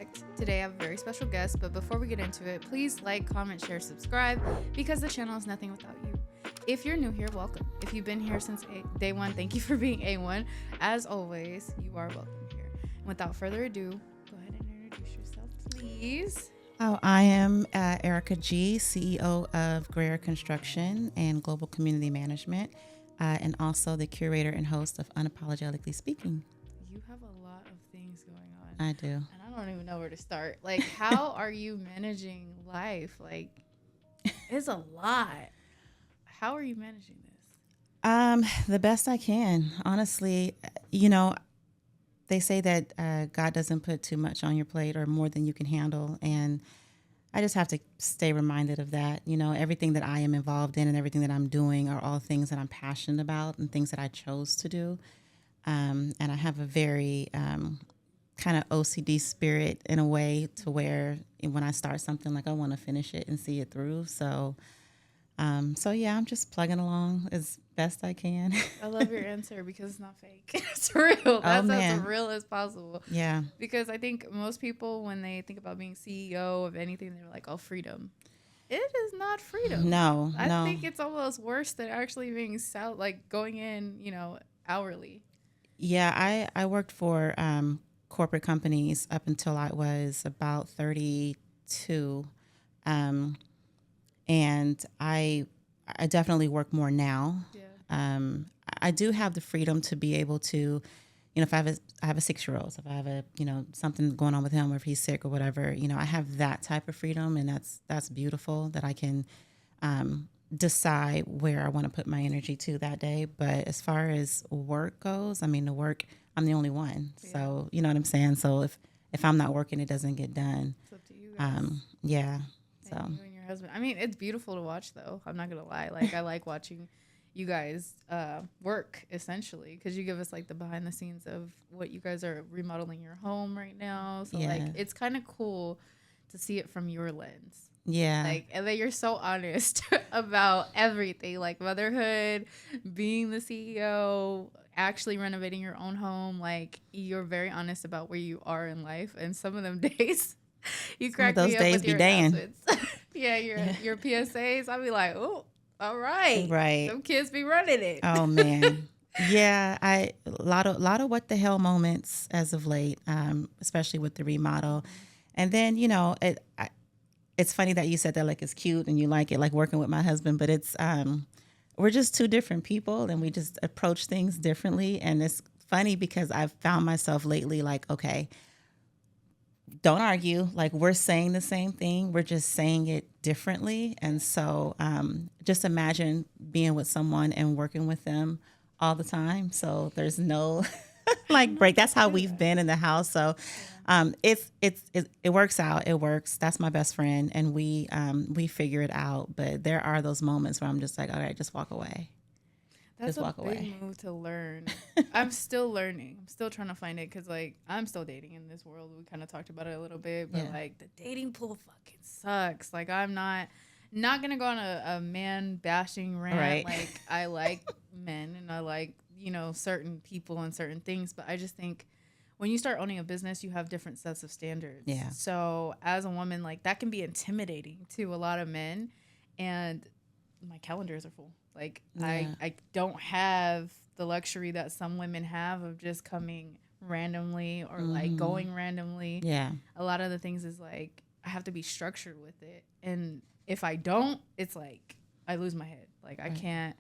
Connect. Today I have a very special guest, but before we get into it, please like, comment, share, subscribe, because the channel is nothing without you. If you're new here, welcome. If you've been here since day one, thank you for being A1. As always, you are welcome here. And without further ado, go ahead and introduce yourself, please. Oh, I am Erica G, CEO of Greer Construction and Global Community Management, and also the curator and host of Unapologetically Speaking. You have a lot of things going on. I do. And I don't even know where to start. Like, how are you managing life? Like, it's a lot. How are you managing this? The best I can. Honestly, they say that God doesn't put too much on your plate or more than you can handle. And I just have to stay reminded of that. Everything that I am involved in and everything that I'm doing are all things that I'm passionate about and things that I chose to do. And I have a very kind of OCD spirit in a way to where when I start something, like I want to finish it and see it through. So yeah, I'm just plugging along as best I can. I love your answer because it's not fake. It's real. That's as real as possible. Yeah. Because I think most people, when they think about being CEO of anything, they're like, oh, freedom. It is not freedom. No. I think it's almost worse than actually being going in, hourly. Yeah, I worked for corporate companies up until I was about 32. And I definitely work more now. Yeah. I do have the freedom to be able to, if I have a 6-year-old, so if I have something going on with him, or if he's sick or whatever, I have that type of freedom, and that's beautiful that I can decide where I want to put my energy to that day. But as far as work goes, the work, I'm the only one. Yeah. So, you know what I'm saying? So if I'm not working, it doesn't get done. It's up to you guys. Yeah. So. And you and your husband. It's beautiful to watch, though. I'm not gonna lie. I like watching you guys work, essentially, because you give us the behind the scenes of what you guys are remodeling your home right now. So it's kind of cool to see it from your lens. Yeah. And then you're so honest about everything, like motherhood, being the CEO, actually renovating your own home. You're very honest about where you are in life, and some of them days. You crack me up with your announcements. Yeah, your PSAs. I'll be like, oh, all right. Right. Some kids be running it. Oh man. Yeah, a lot of what the hell moments as of late, especially with the remodel. And then, it's funny that you said that it's cute and you like it, working with my husband, but it's we're just two different people and we just approach things differently. And it's funny because I've found myself lately okay, don't argue. We're saying the same thing. We're just saying it differently. And so just imagine being with someone and working with them all the time. So there's no break. That's how we've been in the house. So it works out. It works. That's my best friend. And we figure it out. But there are those moments where I'm just all right, just walk away. That's a big move to learn. I'm still learning. I'm still trying to find it because, I'm still dating in this world. We kind of talked about it a little bit, but the dating pool fucking sucks. I'm not gonna go on a man bashing rant. Right. I like men and I like certain people and certain things, but I just think when you start owning a business, you have different sets of standards. Yeah. So as a woman, that can be intimidating to a lot of men, and my calendars are full. I don't have the luxury that some women have of just coming randomly or going randomly. Yeah. A lot of the things is I have to be structured with it. And if I don't, it's I lose my head. I can't,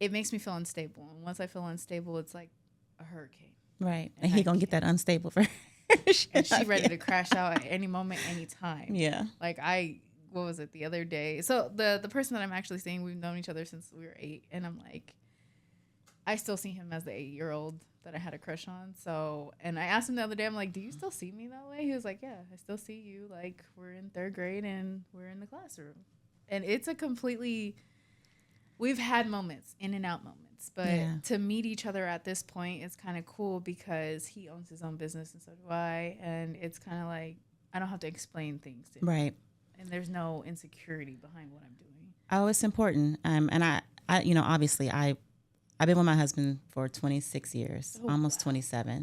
it makes me feel unstable. And once I feel unstable, it's like a hurricane. Right. And he gonna get that unstable for and she ready to crash out at any moment, any time. Yeah. What was it the other day? So the person that I'm actually seeing, we've known each other since we were 8, and I'm I still see him as the 8-year-old that I had a crush on. So, and I asked him the other day, I'm like, do you still see me that way? He was like, yeah, I still see you. We're in 3rd grade and we're in the classroom. And it's we've had moments, in and out moments, but to meet each other at this point is kind of cool because he owns his own business and so do I. And it's kind of I don't have to explain things to him. Right. And there's no insecurity behind what I'm doing. Oh, it's important. And I obviously I I've been with my husband for 26 years, almost 27.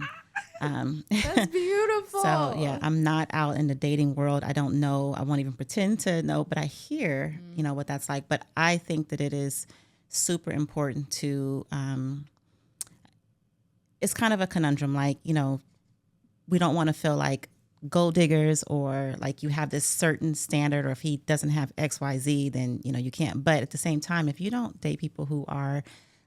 That's beautiful. So yeah, I'm not out in the dating world. I don't know. I won't even pretend to know, but I hear, what that's like. But I think that it is super important to, it's kind of a conundrum. Like, we don't want to feel like gold diggers or like you have this certain standard, or if he doesn't have X, Y, Z, then, you can't. But at the same time, if you don't date people who are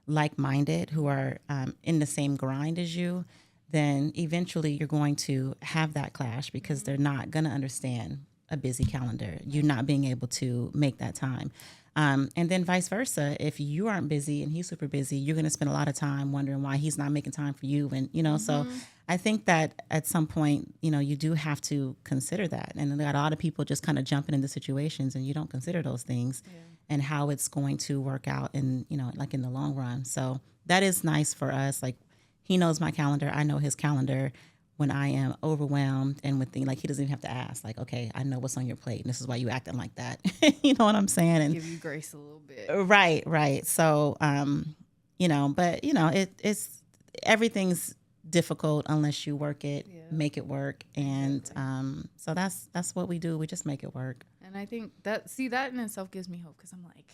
like-minded, who are in the same grind as you, then eventually you're going to have that clash because they're not going to understand a busy calendar, you not being able to make that time. And then vice versa. If you aren't busy and he's super busy, you're going to spend a lot of time wondering why he's not making time for you. And, so I think that at some point, you do have to consider that. And a lot of people just kind of jumping into situations and you don't consider those things and how it's going to work out in, like in the long run. So that is nice for us. Like, he knows my calendar. I know his calendar. When I am overwhelmed and with things, like, he doesn't even have to ask, like, okay, I know what's on your plate and this is why you acting like that. You know what I'm saying? And give you grace a little bit. Right. So, but it's everything's difficult unless you work it, make it work. And, so that's what we do. We just make it work. And I think that in itself gives me hope. 'Cause I'm like,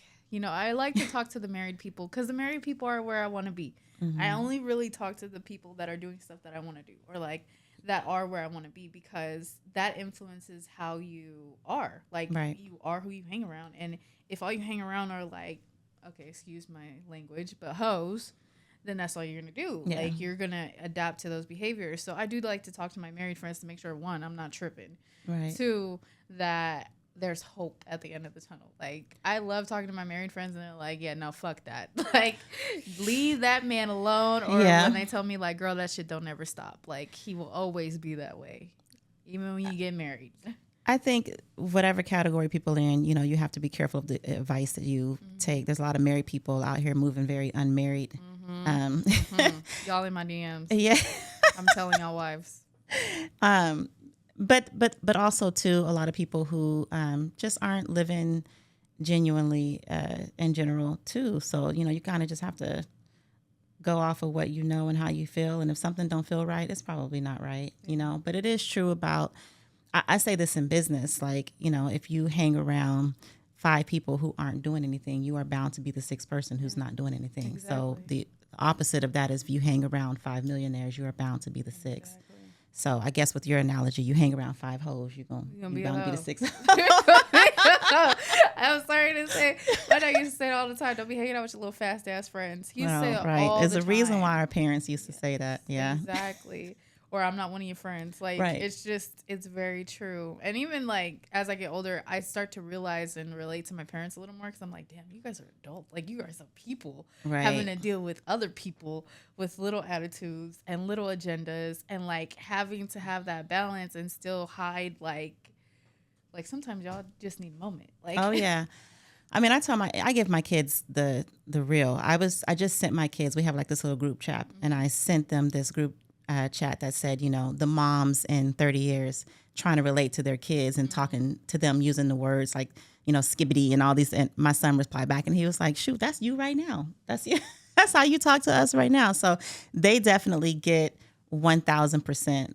I like to talk to the married people, 'cause the married people are where I want to be. I only really talk to the people that are doing stuff that I want to do, or like that are where I want to be, because that influences how you are. Like, you are who you hang around. And if all you hang around are like, okay, excuse my language, but hoes, then that's all you're going to do. Yeah. Like, you're going to adapt to those behaviors. So I do like to talk to my married friends to make sure, one, I'm not tripping. Right. Two, that there's hope at the end of the tunnel. Like, I love talking to my married friends and they're like, yeah, no, fuck that. Like, leave that man alone. Or when they tell me, like, girl, that shit don't ever stop. Like, he will always be that way, even when you get married. I think whatever category people are in, you have to be careful of the advice that you take. There's a lot of married people out here moving very unmarried. Y'all in my DMs. Yeah. I'm telling y'all wives. But also too, a lot of people who just aren't living genuinely in general too. So, you kind of just have to go off of what you know and how you feel. And if something don't feel right, it's probably not right, But it is true about, I say this in business, like, if you hang around 5 people who aren't doing anything, you are bound to be the 6th person who's not doing anything. Exactly. So the opposite of that is, if you hang around 5 millionaires, you are bound to be the 6th. Exactly. So I guess with your analogy, you hang around 5 hoes, you're gonna be the 6th. I'm sorry to say, but I used to say it all the time. Don't be hanging out with your little fast ass friends. He used to say it all the time. There's a reason why our parents used to say that. Yeah, exactly. Or I'm not one of your friends. Like, it's just, it's very true. And even like, as I get older, I start to realize and relate to my parents a little more, because I'm like, damn, you guys are adults. Like, you guys are people having to deal with other people with little attitudes and little agendas, and like having to have that balance and still hide, like sometimes y'all just need a moment. Like, oh yeah. I mean, I give my kids the real. I just sent my kids, we have like this little group chat, and I sent them this group chat that said, the moms in 30 years trying to relate to their kids and talking to them using the words like, skibbity and all these. And my son replied back and he was like, shoot, that's you right now. That's you. That's how you talk to us right now. So they definitely get 1000%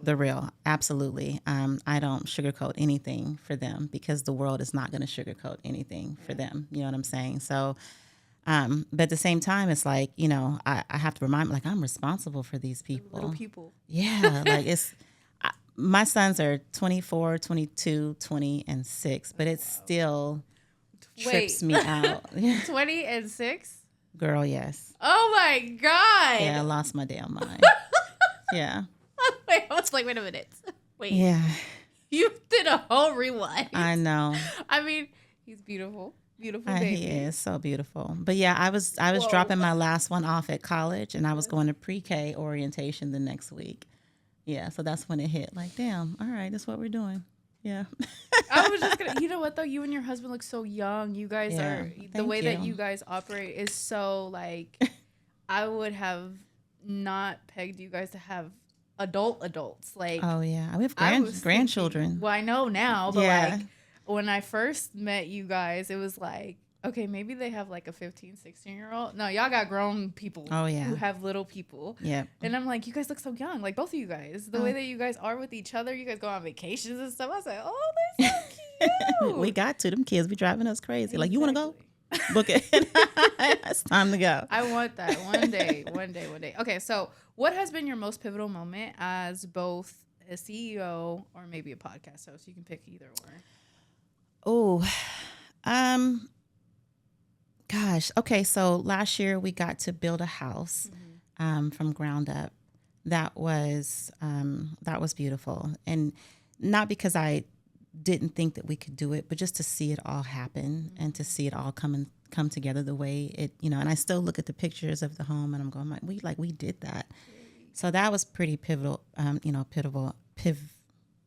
the real. Absolutely. I don't sugarcoat anything for them, because the world is not going to sugarcoat anything for them. You know what I'm saying? So, but at the same time, it's like, I have to remind, like, I'm responsible for these people. Little people. Yeah. Like, my sons are 24, 22, 20, and 6, but it still trips me out. 20 and 6? Girl, yes. Oh my God. Yeah, I lost my damn mind. Yeah. Wait, I was like, wait a minute. Wait. Yeah. You did a whole rewind. I know. I mean, he's beautiful. Beautiful baby. He is so beautiful. But yeah, I was dropping my last one off at college, and I was going to pre-K orientation the next week. Yeah, so that's when it hit. Like, damn, all right, that's what we're doing. Yeah. I was just gonna, you know what though? You and your husband look so young. You guys are, the way that you guys operate is so like, I would have not pegged you guys to have adults. Like, oh yeah, we have grandchildren. Well, I know now, but like when I first met you guys, it was like, okay, maybe they have like a 15, 16-year-old. No, y'all got grown people Oh, yeah. who have little people. Yeah. And I'm like, you guys look so young. Like both of you guys. The way that you guys are with each other, you guys go on vacations and stuff. I was like, oh, they're so cute. We got to. Them kids be driving us crazy. Exactly. Like, you want to go? Book it. It's time to go. I want that one day. Okay, so what has been your most pivotal moment as both a CEO or maybe a podcast host? You can pick either or. Oh, gosh. Okay, so last year we got to build a house from ground up. That was beautiful, and not because I didn't think that we could do it, but just to see it all happen and to see it all come together the way it, and I still look at the pictures of the home and I'm going, we did that. So that was pretty pivotal, pivotal.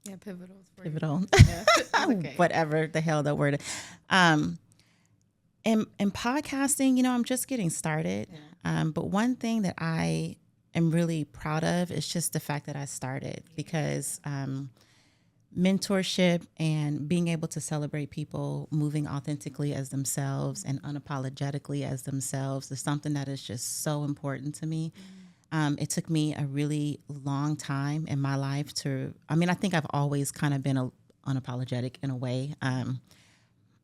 Yeah, pivotal. Yeah. Okay. Whatever the hell that word. And podcasting, I'm just getting started. Yeah. But one thing that I am really proud of is just the fact that I started, because mentorship and being able to celebrate people moving authentically as themselves and unapologetically as themselves is something that is just so important to me. It took me a really long time in my life I think I've always kind of been unapologetic in a way.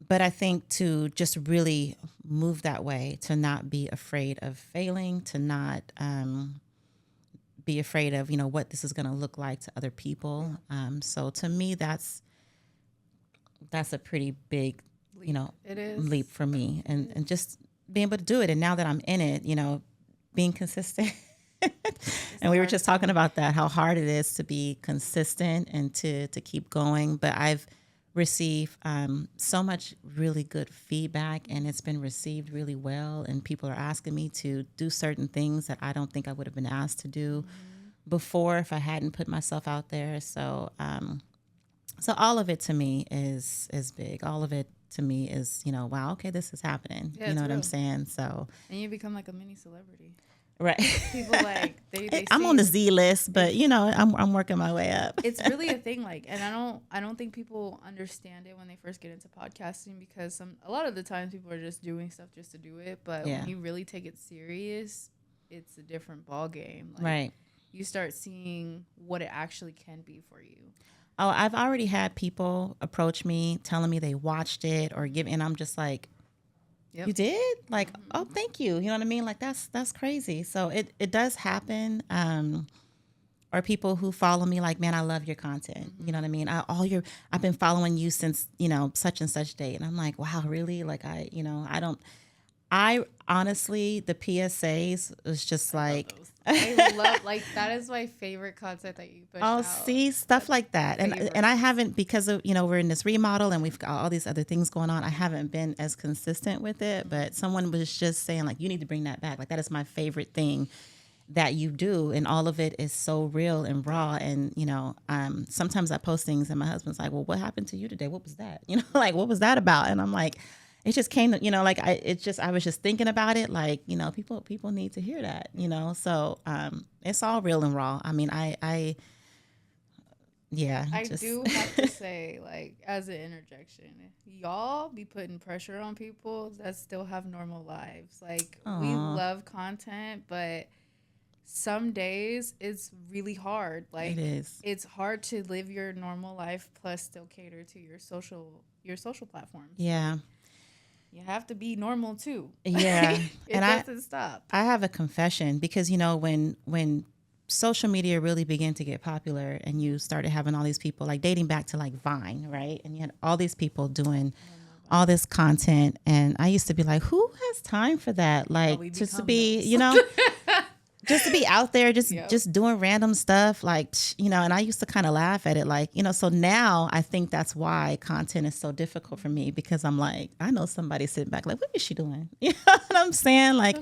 But I think to just really move that way, to not be afraid of failing, to not be afraid of, what this is going to look like to other people. So to me, that's a pretty big, it is. leap for me, and just being able to do it. And now that I'm in it, being consistent. And we were just talking about that, how hard it is to be consistent and to keep going. But I've received so much really good feedback, and it's been received really well. And people are asking me to do certain things that I don't think I would have been asked to do before if I hadn't put myself out there. So, so all of it to me is big. All of it to me is, wow, okay, this is happening. Yeah, you know what real. I'm saying? So, and you become like a mini celebrity. Right. People like they I'm on the Z list, but I'm working my way up. It's really a thing, and I don't think people understand it when they first get into podcasting, because a lot of the times people are just doing stuff just to do it, but when you really take it serious, it's a different ball game. Right. You start seeing what it actually can be for you. Oh, I've already had people approach me telling me they watched it and I'm just like, yep. You did? Like, oh, thank you. You know what I mean? Like, that's crazy. So it does happen. Or people who follow me like, man, I love your content. You know what I mean? I've been following you since, such and such date. And I'm like, wow, really? Like, I honestly, the PSAs was just like, I love, like, that is my favorite content that you push out. See, stuff like that. And I haven't, because of, we're in this remodel and we've got all these other things going on. I haven't been as consistent with it, but someone was just saying like, you need to bring that back. Like, that is my favorite thing that you do. And all of it is so real and raw. And, sometimes I post things and my husband's like, well, what happened to you today? What was that? Like, what was that about? And I'm like, it just came to, I was just thinking about it. Like, people need to hear that, so, it's all real and raw. I mean, I do have to say, like, as an interjection, y'all be putting pressure on people that still have normal lives. Like, we love content, but some days it's really hard. Like, it is. It's hard to live your normal life plus still cater to your social platforms. Yeah. You have to be normal too. Yeah. It doesn't stop. I have a confession, because, when social media really began to get popular and you started having all these people, like dating back to like Vine, right? And you had all these people doing all this content. And I used to be like, who has time for that? Like, just to be, just to be out there, just doing random stuff, like, and I used to kind of laugh at it, like, so now I think that's why content is so difficult for me, because I'm like, I know somebody sitting back like, what is she doing? You know what I'm saying? Like,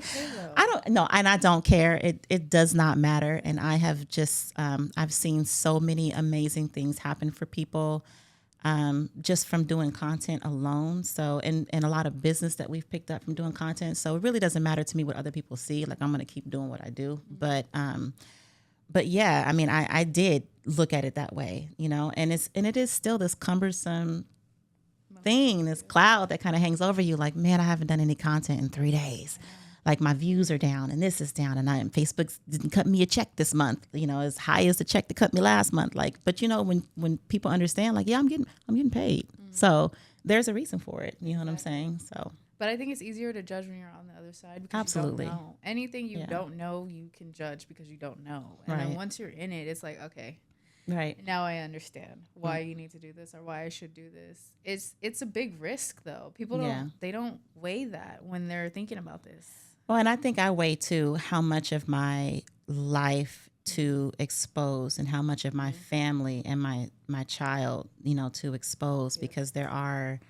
I don't know. And I don't care. It does not matter. And I have just, I've seen so many amazing things happen for people, just from doing content alone. So, and a lot of business that we've picked up from doing content. So it really doesn't matter to me what other people see. Like, I'm going to keep doing what I do. But yeah, I mean, I did look at it that way, and it is still this cumbersome thing, this cloud that kind of hangs over you. Like, man, I haven't done any content in 3 days. Like my views are down and this is down and Facebook didn't cut me a check this month, as high as the check that cut me last month. Like, but when people understand, like, yeah, I'm getting paid. So there's a reason for it. You know what I'm saying? So. But I think it's easier to judge when you're on the other side because Absolutely. you don't know. Anything you don't know, you can judge because you don't know. And then once you're in it, it's like, okay, right. Now I understand why you need to do this or why I should do this. It's a big risk though. People don't weigh that when they're thinking about this. Well, and I think I weigh too how much of my life to expose and how much of my family and my child, to expose because there are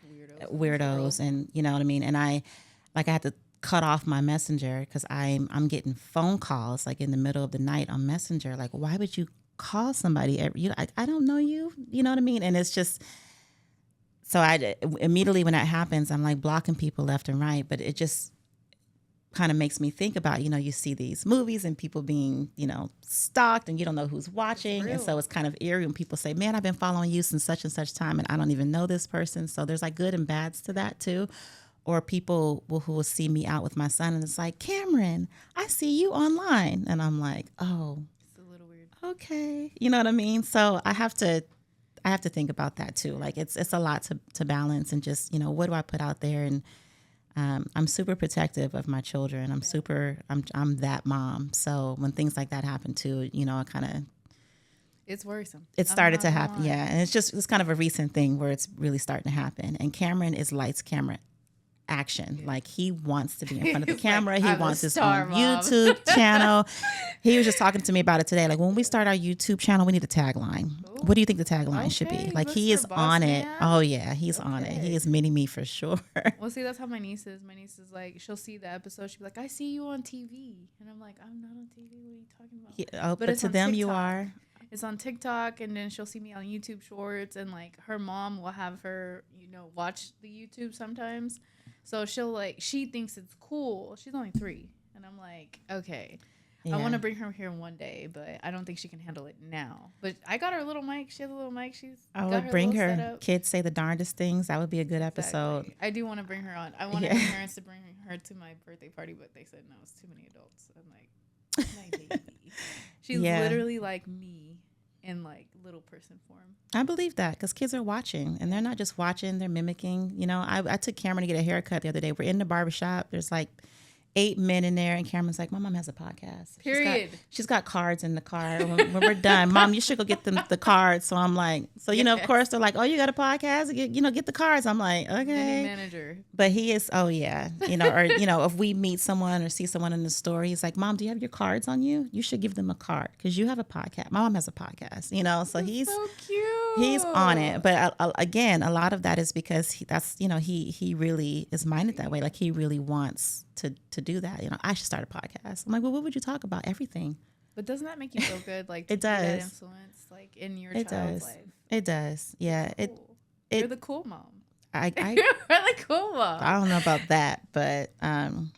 weirdos and you know what I mean. And I had to cut off my messenger because I'm getting phone calls like in the middle of the night on Messenger. Like, why would you call somebody? I don't know you. You know what I mean? And it's just so I immediately when that happens, I'm like blocking people left and right. But it just kind of makes me think about, you see these movies and people being, stalked and you don't know who's watching. And so it's kind of eerie when people say, man, I've been following you since such and such time and I don't even know this person. So there's like good and bads to that too. Or people who will see me out with my son and it's like, Cameron, I see you online. And I'm like, oh, it's a little weird. Okay. You know what I mean? So I have to think about that too. Like it's a lot to balance and just, what do I put out there? And I'm super protective of my children. I'm that mom. So when things like that happen too, I kind of. It's worrisome. It started to happen. Yeah. And it's kind of a recent thing where it's really starting to happen. And Cameron is lights, camera, action. Yeah. Like he wants to be in front of the camera. Like, he wants his own YouTube channel. He was just talking to me about it today. Like when we start our YouTube channel, we need a tagline. Ooh. What do you think the tagline should be? Like he is on it. Oh yeah, he's on it. He is mini me for sure. Well, see, that's how my niece is. My niece is like, she'll see the episode. She'll be like, I see you on TV. And I'm like, I'm not on TV. What are you talking about? Yeah, but to them, TikTok. You are. It's on TikTok, and then she'll see me on YouTube Shorts, and like her mom will have her, watch the YouTube sometimes. So she thinks it's cool. She's only 3. And I'm like, okay, I want to bring her here one day, but I don't think she can handle it now. But I got her a little mic. She has a little mic. I would bring her. Setup. Kids say the darndest things. That would be a good episode. Exactly. I do want to bring her on. I wanted my parents to bring her to my birthday party, but they said no, it's too many adults. I'm like, my baby. She's literally like me in like little person form. I believe that because kids are watching and they're not just watching, they're mimicking. I took Cameron to get a haircut the other day. We're in the barbershop. There's like 8 men in there and Cameron's like, my mom has a podcast. Period. She's got cards in the car. When we're done, Mom, you should go get the cards. So I'm like, of course they're like, oh, you got a podcast? Get the cards. I'm like, okay. Mini manager. But he is, oh yeah. Or, if we meet someone or see someone in the store, he's like, Mom, do you have your cards on you? You should give them a card because you have a podcast. My mom has a podcast, so he's so cute. He's on it. But again, a lot of that is because he really is minded that way. Like he really wants to do that. I should start a podcast. I'm like, well, what would you talk about? Everything. But doesn't that make you feel good? Like it does. That influence, like in your child's life. It does. Yeah. Cool. You're the cool mom. You're the cool mom. I don't know about that, but I'm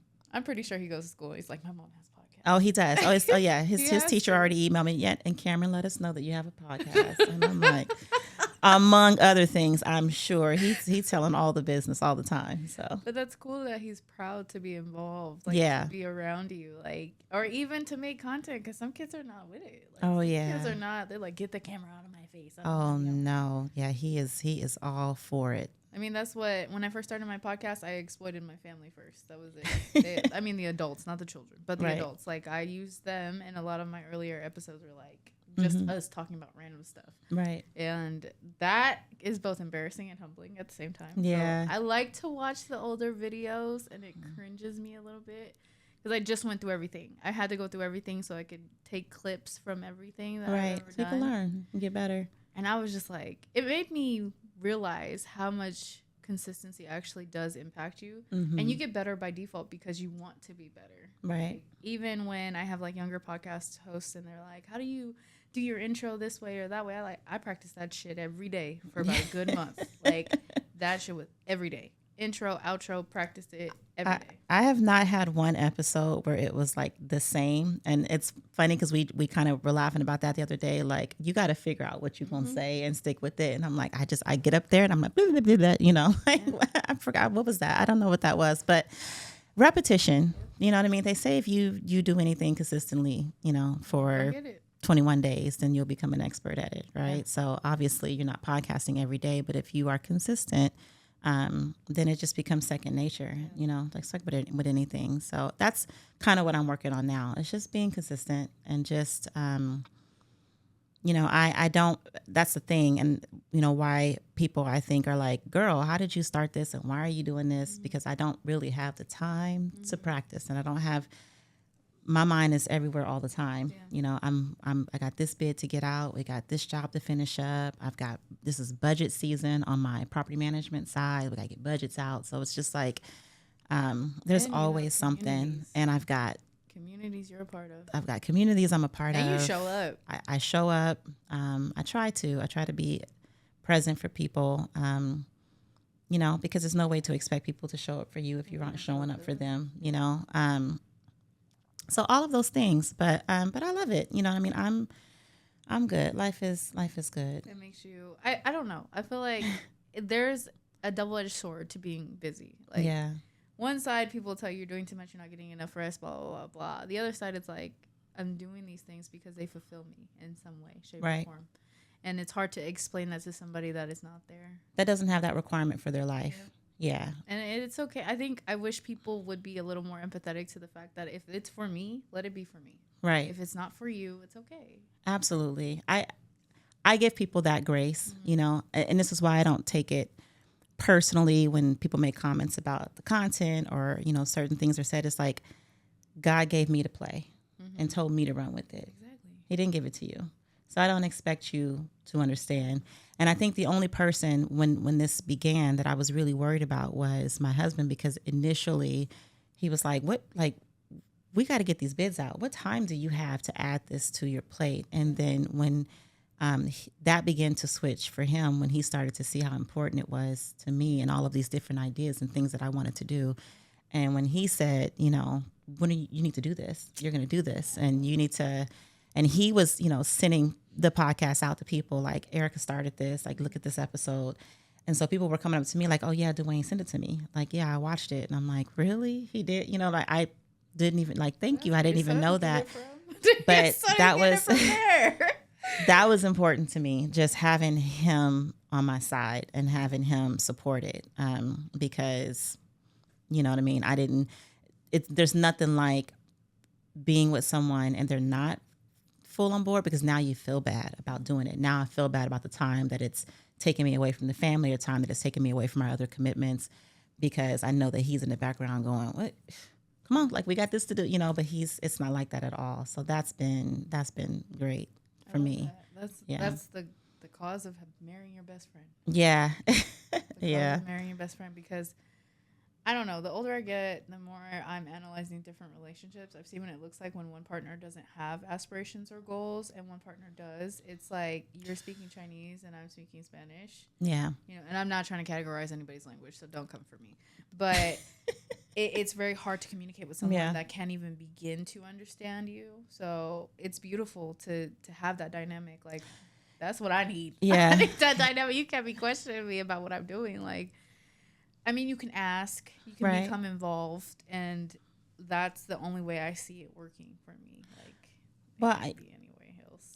pretty sure he goes to school. He's like, my mom has a podcast. Oh, he does. Oh yeah. His teacher already emailed me. Yeah, and Cameron, let us know that you have a podcast. And I'm like, among other things, I'm sure he's telling all the business all the time. So, but that's cool that he's proud to be involved, to be around you, or even to make content. Because some kids are not with it. Kids are not. They're like, get the camera out of my face. Oh no, yeah, he is all for it. I mean, that's when I first started my podcast, I exploited my family first. That was it. The adults, not the children, but the adults. Like I used them, and a lot of my earlier episodes were like just us talking about random stuff. Right. And that is both embarrassing and humbling at the same time. Yeah. So I like to watch the older videos and it cringes me a little bit because I just went through everything. I had to go through everything so I could take clips from everything that I've ever done. So you can learn and get better. And I was just like, it made me realize how much consistency actually does impact you. And you get better by default because you want to be better. Right. Like, even when I have like younger podcast hosts and they're like, how do you do your intro this way or that way? I practice that shit every day for about a good month. Like that shit was every day. intro, outro, practice it every day. I have not had one episode where it was like the same. And it's funny because we kind of were laughing about that the other day. Like, you got to figure out what you're going to say and stick with it. And I'm like, I get up there and I'm like, blah, blah, blah, blah, you know, like, I forgot, what was that? I don't know what that was, but repetition, you know what I mean? They say if you do anything consistently, you know, for 21 days, then you'll become an expert at it, right? Yeah. So obviously you're not podcasting every day, but if you are consistent, then it just becomes second nature, you know, like with anything. So that's kind of what I'm working on now. It's just being consistent and just, you know, I don't, that's the thing. And, you know, why people I think are like, girl, how did you start this? And why are you doing this? Mm-hmm. Because I don't really have the time to practice, and I don't have, my mind is everywhere all the time. Yeah. You know, I got this bid to get out. We got this job to finish up. This is budget season on my property management side. We got to get budgets out. So it's just like, there's always something. And I've got communities you're a part of. I've got communities I'm a part of. And you show up. I show up. I try to be present for people, you know, because there's no way to expect people to show up for you if you aren't showing up for them, you know. So all of those things, but I love it. You know what I mean? I'm good. Life is good. It makes you, I don't know. I feel like there's a double-edged sword to being busy. Like, yeah. One side, people tell you you're doing too much, you're not getting enough rest, blah, blah, blah, blah. The other side, it's like, I'm doing these things because they fulfill me in some way, shape, or form. And it's hard to explain that to somebody that is not there. That doesn't have that requirement for their life. Yeah. And it's okay. I wish people would be a little more empathetic to the fact that if it's for me, let it be for me. Right. If it's not for you, it's okay. Absolutely. I give people that grace, you know, and this is why I don't take it personally when people make comments about the content or, you know, certain things are said. It's like, God gave me to play and told me to run with it. Exactly. He didn't give it to you. So I don't expect you to understand. And I think the only person when this began that I was really worried about was my husband, because initially he was like, we got to get these bids out. What time do you have to add this to your plate? And then when that began to switch for him, when he started to see how important it was to me and all of these different ideas and things that I wanted to do. And when he said, you know, you need to do this, you're going to do this, and you need to, and he was, you know, sending the podcast out to people like, Erica started this, like, look at this episode. And so people were coming up to me like, oh yeah, Dwayne sent it to me. Like, yeah, I watched it. And I'm like, really? He did? You know, like, I didn't even like, thank you. I didn't even know that. But that was, that was important to me, just having him on my side and having him support it. Because, you know what I mean? There's nothing like being with someone and they're not full on board, because now you feel bad about doing it. Now I feel bad about the time that it's taking me away from the family, or time that it's taking me away from my other commitments, because I know that he's in the background going, what? Come on, like, we got this to do, you know, but it's not like that at all. So that's been great for me. That's the cause of marrying your best friend. Yeah. Yeah. Marrying your best friend, because I don't know, the older I get, the more I'm analyzing different relationships. I've seen what it looks like when one partner doesn't have aspirations or goals and one partner does. It's like you're speaking Chinese and I'm speaking Spanish. Yeah. You know, and I'm not trying to categorize anybody's language, so don't come for me. But it's very hard to communicate with someone that can't even begin to understand you. So it's beautiful to have that dynamic. Like, that's what I need. Yeah. I need that dynamic. You can't be questioning me about what I'm doing. Like, I mean, you can ask, you can become involved, and that's the only way I see it working for me. Like, well, anyway else.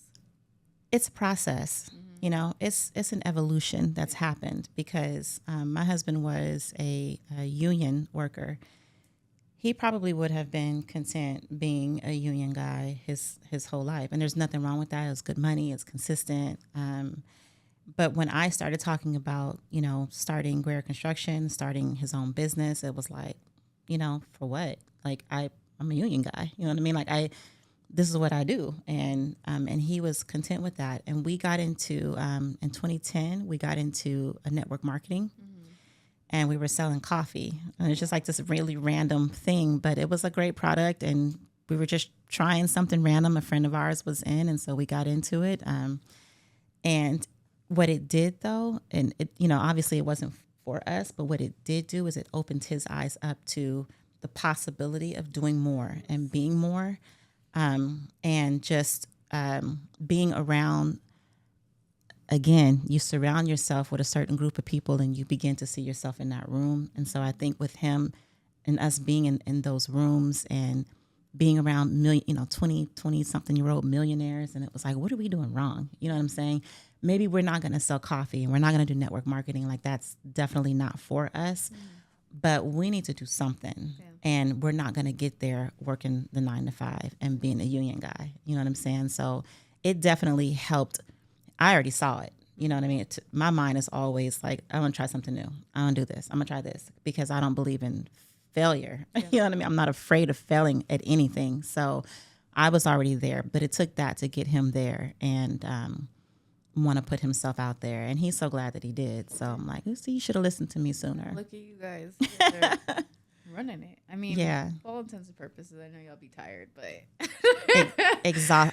It's a process, you know. It's an evolution that's happened, because my husband was a union worker. He probably would have been content being a union guy his whole life, and there's nothing wrong with that. It's good money, it's consistent. But when I started talking about, you know, starting Greer Construction, starting his own business, it was like, you know, for what? Like, I'm a union guy, you know what I mean? Like, this is what I do. And he was content with that. And we got into, in 2010, we got into a network marketing, and we were selling coffee. And it's just like this really random thing, but it was a great product. And we were just trying something random. A friend of ours was in, and so we got into it. And what it did, though, and it, you know, obviously it wasn't for us, but what it did do is it opened his eyes up to the possibility of doing more and being more, and just being around. Again, you surround yourself with a certain group of people and you begin to see yourself in that room. And so I think with him and us being in those rooms and being around 20 something year old millionaires, and it was like, what are we doing wrong? You know what I'm saying? Maybe we're not going to sell coffee and we're not going to do network marketing. Like, that's definitely not for us, but we need to do something. Yeah. And we're not going to get there working the 9 to 5 and being a union guy. You know what I'm saying? So it definitely helped. I already saw it. You know what I mean? My mind is always like, I want to try something new. I want to do this. I'm going to try this because I don't believe in failure. Yeah. You know what I mean? I'm not afraid of failing at anything. So I was already there, but it took that to get him there and want to put himself out there. And he's so glad that he did. So I'm like, see, you should have listened to me sooner. Look at you guys. Running it. I mean, for all intents and purposes, I know y'all be tired, but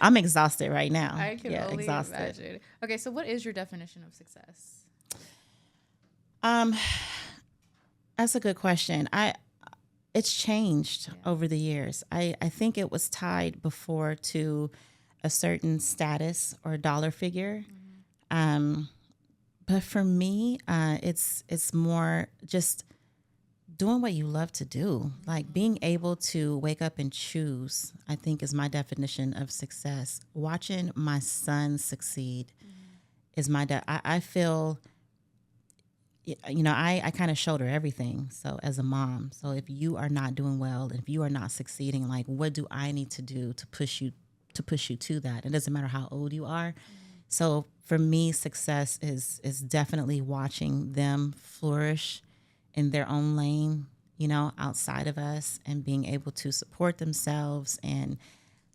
I'm exhausted right now. I can only imagine. Okay, so what is your definition of success? That's a good question. It's changed over the years. I think it was tied before to a certain status or dollar figure. But for me, it's more just doing what you love to do, like being able to wake up and choose, I think is my definition of success. Watching my son succeed is I feel, I kind of shoulder everything. So as a mom, so if you are not doing well, if you are not succeeding, like, what do I need to do to push you to that? It doesn't matter how old you are. So for me, success is definitely watching them flourish in their own lane, outside of us, and being able to support themselves and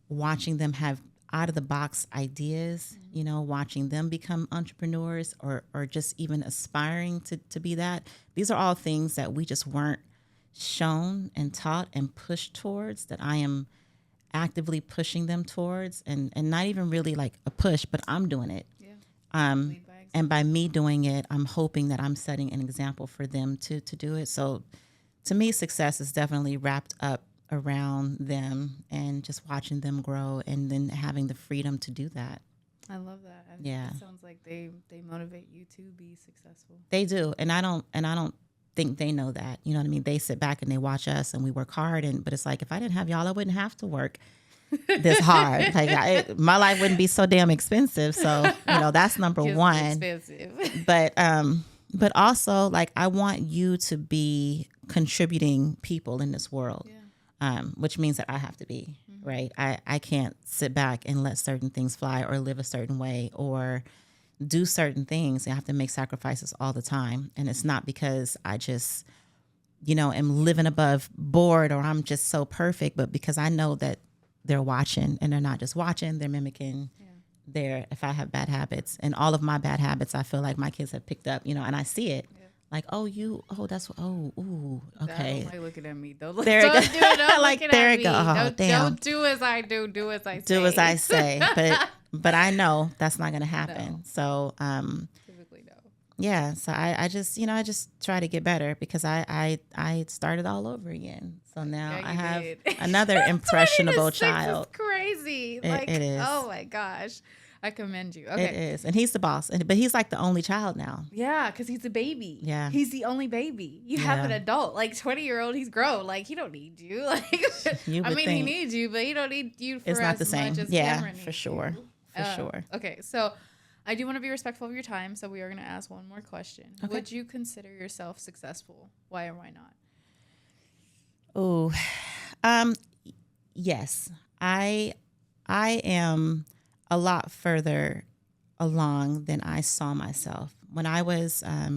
watching them have out of the box ideas, watching them become entrepreneurs or just even aspiring to be that. These are all things that we just weren't shown and taught and pushed towards, that I am actively pushing them towards, and not even really like a push, but I'm doing it. Yeah. And by me doing it, I'm hoping that I'm setting an example for them to do it. So to me, success is definitely wrapped up around them and just watching them grow and then having the freedom to do that. I love that. It sounds like they motivate you to be successful. They do. And I don't think they know that. You know what I mean? They sit back and they watch us and we work hard. But it's like, if I didn't have y'all, I wouldn't have to work this hard. Like, my life wouldn't be so damn expensive. So, that's number one. Expensive. But also, like, I want you to be contributing people in this world, which means that I have to be, right? I can't sit back and let certain things fly or live a certain way or do certain things. I have to make sacrifices all the time. And it's not because I just, am living above board or I'm just so perfect, but because I know that they're watching, and they're not just watching, they're mimicking if I have bad habits. And all of my bad habits, I feel like my kids have picked up, and I see it. Yeah. Like, okay. Don't looking at me. Don't there don't go. Do it. Don't like, there it go. Oh, don't do as I do. Do as I say. Do as I say. But I know that's not going to happen. No. So, typically no. Yeah. So I just, I just try to get better because I started all over again. So now I have another impressionable child. It's crazy. It is. Oh my gosh. I commend you. Okay. It is. And he's the boss. But he's like the only child now. Yeah, because he's a baby. Yeah. He's the only baby. You have an adult. Like, 20-year-old, he's grown. Like, he don't need you. Like, he needs you, but he don't need you for as much as Cameron needs for sure. You. For sure. Okay, so I do want to be respectful of your time, so we are going to ask one more question. Okay. Would you consider yourself successful? Why or why not? Oh, yes. I am a lot further along than I saw myself. When I was, I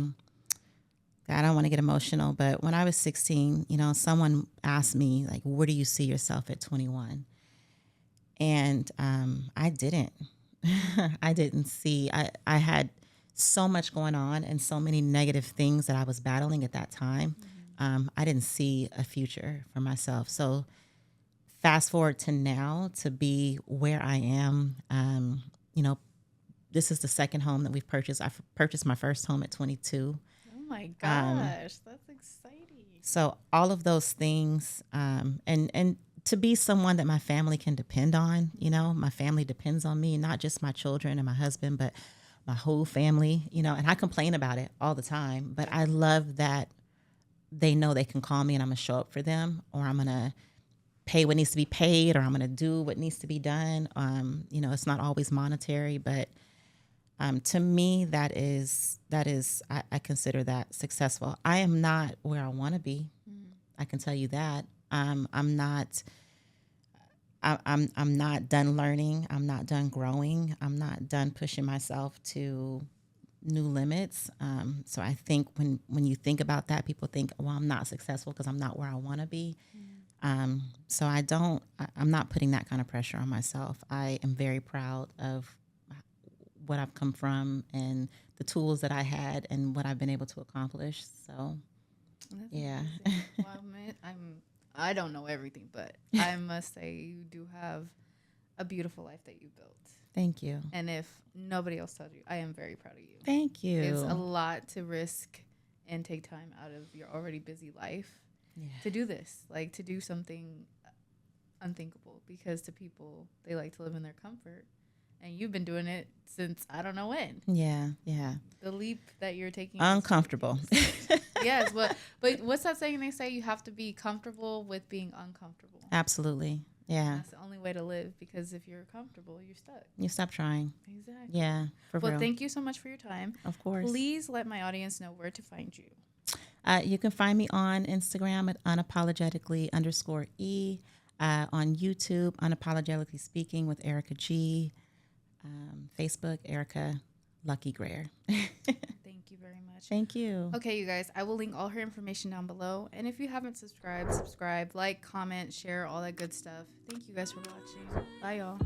don't want to get emotional, but when I was 16, someone asked me, like, where do you see yourself at 21? And I didn't. I didn't see. I had so much going on and so many negative things that I was battling at that time. I didn't see a future for myself. So fast forward to now, to be where I am, this is the second home that we've purchased. I purchased my first home at 22. Oh my my gosh, that's exciting. So all of those things, and to be someone that my family can depend on, my family depends on me, not just my children and my husband, but my whole family, and I complain about it all the time, but I love that they know they can call me and I'm going to show up for them, or I'm going to pay what needs to be paid, or I'm going to do what needs to be done. It's not always monetary, but to me, that is I consider that successful. I am not where I want to be. I can tell you that. I'm not. I'm not done learning. I'm not done growing. I'm not done pushing myself to new limits. So I think when you think about that, people think, well, I'm not successful because I'm not where I want to be. So I'm not putting that kind of pressure on myself. I am very proud of what I've come from and the tools that I had and what I've been able to accomplish. So, that's yeah. Well, I don't know everything, but I must say you do have a beautiful life that you built. Thank you. And if nobody else told you, I am very proud of you. Thank you. It's a lot to risk and take time out of your already busy life to do this, like to do something unthinkable, because to people, they like to live in their comfort. And you've been doing it since I don't know when. Yeah. The leap that you're taking. Uncomfortable. Yes, but what's that saying they say? You have to be comfortable with being uncomfortable. Absolutely. Yeah. That's the only way to live, because if you're comfortable, you're stuck. You stop trying. Exactly. Yeah, for real. Well, thank you so much for your time. Of course. Please let my audience know where to find you. You can find me on Instagram at unapologetically_E, on YouTube, Unapologetically Speaking with Erica G, Facebook, Erica Lucky Greer. Thank you very much. Thank you. Okay, you guys, I will link all her information down below. And if you haven't subscribed, like, comment, share, all that good stuff. Thank you guys for watching. Bye, y'all.